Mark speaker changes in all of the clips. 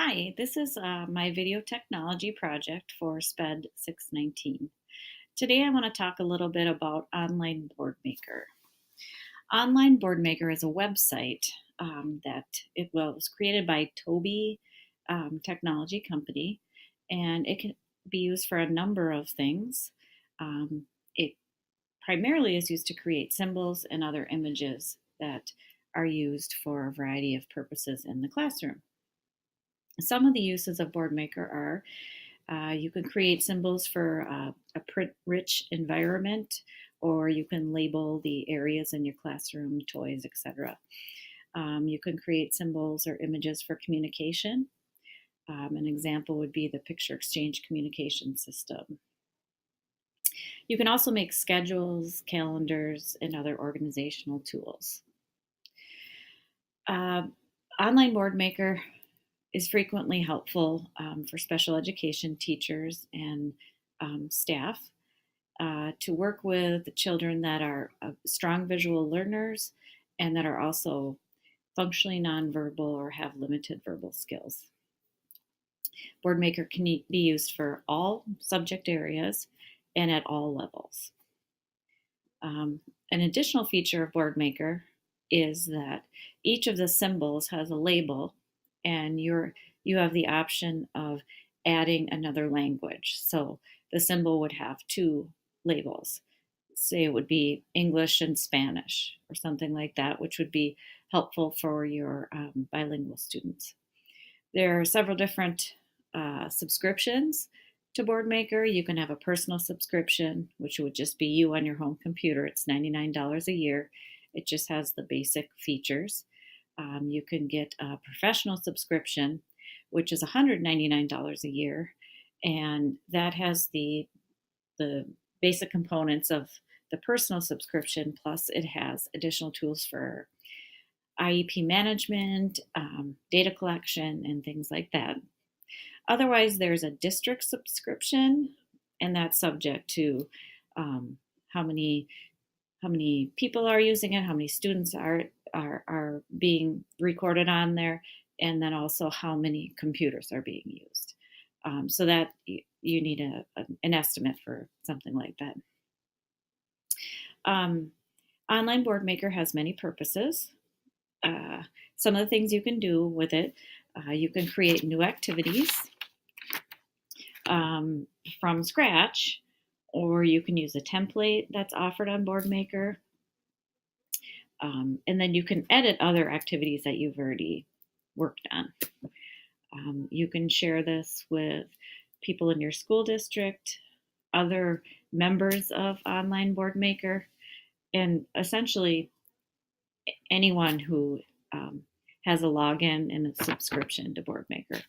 Speaker 1: Hi, this is my video technology project for SPED 619. Today I want to talk a little bit about Online Board Maker. Online Board Maker is a website was created by Toby Technology Company, and it can be used for a number of things. It primarily is used to create symbols and other images that are used for a variety of purposes in the classroom. Some of the uses of BoardMaker are you can create symbols for a print-rich environment, or you can label the areas in your classroom, toys, etc. You can create symbols or images for communication. An example would be the picture exchange communication system. You can also make schedules, calendars, and other organizational tools. Online BoardMaker is frequently helpful for special education teachers and staff to work with children that are strong visual learners and that are also functionally nonverbal or have limited verbal skills. BoardMaker can be used for all subject areas and at all levels. An additional feature of BoardMaker is that each of the symbols has a label, and you have the option of adding another language. So the symbol would have two labels. Say it would be English and Spanish or something like that, which would be helpful for your bilingual students. There are several different subscriptions to BoardMaker. You can have a personal subscription, which would just be you on your home computer. It's $99 a year. It just has the basic features. You can get a professional subscription, which is $199 a year, and that has the basic components of the personal subscription, plus it has additional tools for IEP management, data collection, and things like that. Otherwise, there's a district subscription, and that's subject to how many people are using it, how many students are being recorded on there, and then also how many computers are being used. So that you need an estimate for something like that. Online BoardMaker has many purposes. Some of the things you can do with it, you can create new activities from scratch, or you can use a template that's offered on BoardMaker. And then you can edit other activities that you've already worked on. You can share this with people in your school district, other members of Online BoardMaker, and essentially anyone who has a login and a subscription to BoardMaker.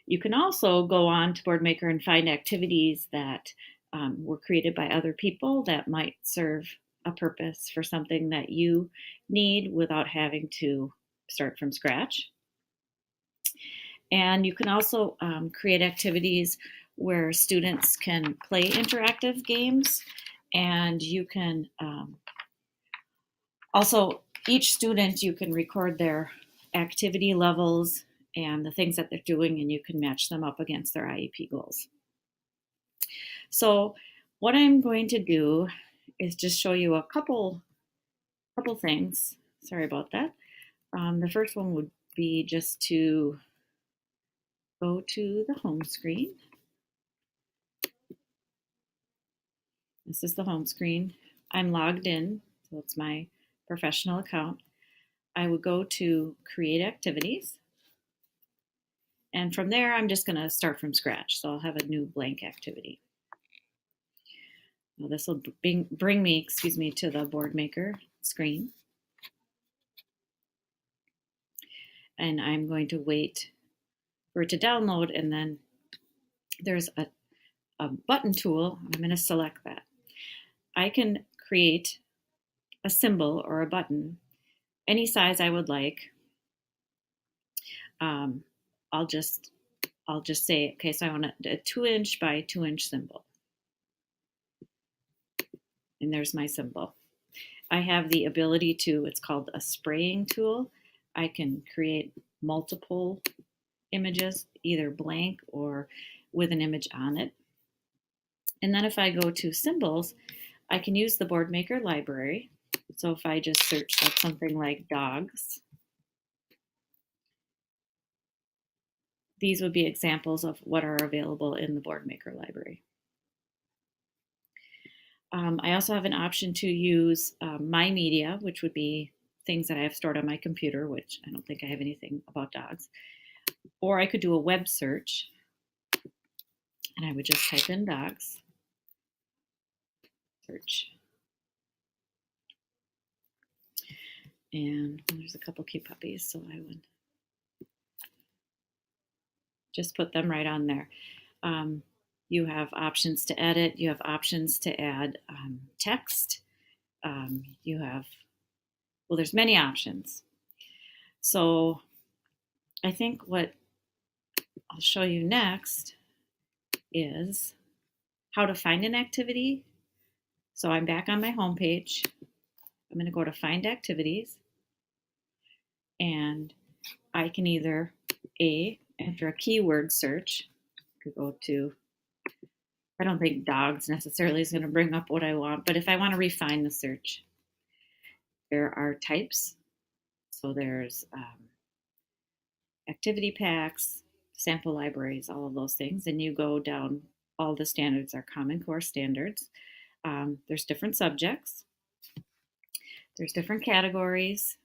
Speaker 1: You can also go on to BoardMaker and find activities that were created by other people that might serve a purpose for something that you need without having to start from scratch. And you can also create activities where students can play interactive games, and you can also, each student, you can record their activity levels and the things that they're doing, and you can match them up against their IEP goals. So what I'm going to do is just show you a couple things. Sorry about that. The first one would be just to go to the home screen. This is the home screen. I'm logged in, so it's my professional account. I would go to Create Activities. And from there, I'm just going to start from scratch. So I'll have a new blank activity. Now this will bring me, to the BoardMaker screen. And I'm going to wait for it to download, and then there's a button tool. I'm going to select that. I can create a symbol or a button any size I would like. I'll just say, okay, so I want a 2-inch by 2-inch symbol. And there's my symbol. I have the ability to, it's called a spraying tool. I can create multiple images, either blank or with an image on it. And then if I go to symbols, I can use the BoardMaker library. So if I just search like something like dogs, these would be examples of what are available in the BoardMaker library. I also have an option to use My Media, which would be things that I have stored on my computer, which I don't think I have anything about dogs. Or I could do a web search, and I would just type in dogs, search. And there's a couple cute puppies, so I would just put them right on there. You have options to edit. You have options to add text. You have, well, there's many options. So I think what I'll show you next is how to find an activity. So I'm back on my home page. I'm going to go to Find Activities, and I can either enter a keyword search. I could go to, I don't think dogs necessarily is going to bring up what I want, but if I want to refine the search, there are types. So there's activity packs, sample libraries, all of those things. And you go down, all the standards are Common Core standards. There's different subjects. There's different categories,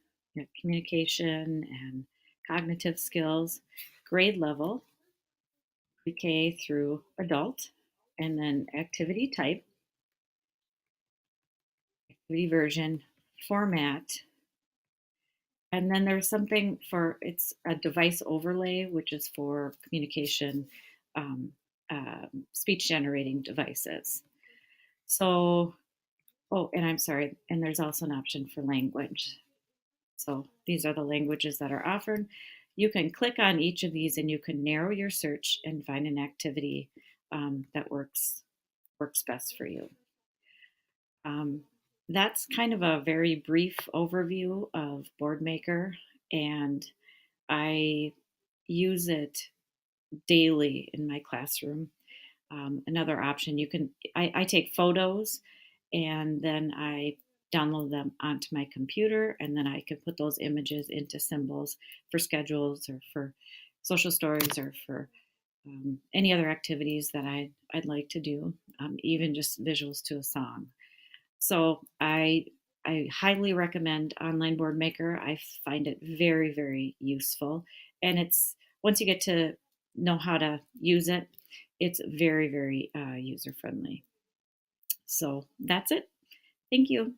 Speaker 1: communication and cognitive skills, grade level, pre-K through adult, and then activity type, activity version, format, and then there's something for, it's a device overlay, which is for communication, speech generating devices. So, oh, and I'm sorry, and there's also an option for language. So these are the languages that are offered. You can click on each of these and you can narrow your search and find an activity that works best for you. That's kind of a very brief overview of BoardMaker, and I use it daily in my classroom. Another option, I take photos and then I download them onto my computer, and then I can put those images into symbols for schedules or for social stories or for any other activities that I'd like to do, even just visuals to a song. So I highly recommend Online BoardMaker. I find it very, very useful. And it's, once you get to know how to use it, it's very, very user friendly. So that's it. Thank you.